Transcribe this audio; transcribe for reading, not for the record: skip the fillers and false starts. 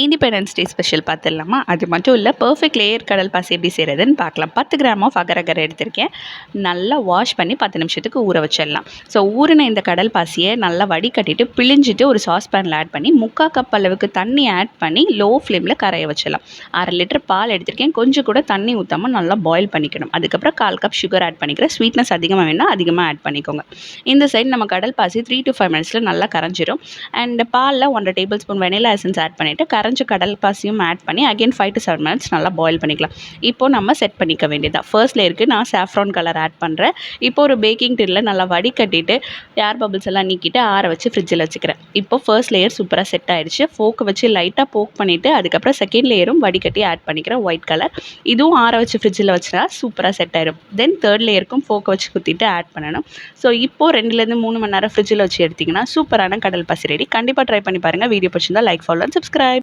Independence day special பார்த்துடலாமா? அது மட்டும் இல்லை, பர்ஃபெக்ட் லேயர் கடல் பாசி எப்படி செய்கிறதுன்னு பார்க்கலாம். 10 கிராம் ஆஃப் அகர் எடுத்திருக்கேன். நல்லா வாஷ் பண்ணி 10 நிமிஷத்துக்கு ஊற வச்சிடலாம். ஸோ ஊறின இந்த கடல் பாசியை நல்லா வடிகட்டிட்டு பிழிஞ்சிட்டு ஒரு சாஸ்பேனில் ஆட் பண்ணி 3/4 கப் அளவுக்கு தண்ணி ஆட் பண்ணி லோ ஃப்ளேமில் கரைய வச்சிடலாம். 1/2 லிட்டர் பால் எடுத்திருக்கேன். கொஞ்சம் கூட தண்ணி ஊற்றாமல் நல்லா பாயில் பண்ணிக்கணும். அதுக்கப்புறம் 1/4 கப் சுகர் ஆட் பண்ணிக்கிறேன். ஸ்வீட்னஸ் அதிகமாக வேணால் அதிகமாக ஆட் பண்ணிக்கோங்க. இந்த சைடு நம்ம கடல் பாசி 3 to 5 மினிட்ஸில் நல்லா கரைஞ்சிரும். அண்ட் பாலில் 1 table spoon vanilla essence add பண்ணிவிட்டு கரைஞ்ச கடல் பாசியும் ஆட் பண்ணி அகைன் 5 to 7 மினிட்ஸ் நல்லா பாயில் பண்ணிக்கலாம். இப்போ நம்ம செட் பண்ணிக்க வேண்டியதான். ஃபர்ஸ்ட் லேயருக்கு நான் சாஃப்ரான் கலர் ஆட் பண்ணுறேன். இப்போ ஒரு பேக்கிங் டின்ல நல்லா வடிகட்டிட்டு ஏர் பபிள்ஸ் எல்லாம் நீக்கிட்டு ஆற வச்சு ஃப்ரிட்ஜில் வச்சுக்கிறேன். இப்போ ஃபர்ஸ்ட் லேயர் சூப்பராக செட் ஆயிடுச்சு. ஃபோக்கு வச்சு லைட்டாக போக் பண்ணிவிட்டு அதுக்கப்புறம் செகண்ட் லேயரும் வடிகட்டி ஆட் பண்ணிக்கிறேன் ஒயிட் கலர். இதுவும் ஆற வச்சு ஃப்ரிட்ஜில் வச்சுனா சூப்பராக செட் ஆயிடும். தென் தேர்ட் லேயருக்கும் ஃபோக்கை வச்சு குத்திட்டு ஆட் பண்ணணும். ஸோ இப்போ 2லேருந்து 3 மணி நேரம் ஃப்ரிட்ஜில் வச்சு எடுத்திங்கன்னா சூப்பரான கடல் பாசி ரெடி. கண்டிப்பாக ட்ரை பண்ணி பாருங்கள். வீடியோ பிடிச்சிருந்தா லைக், ஃபாலோ அண்ட் சப்ஸ்கிரைப்.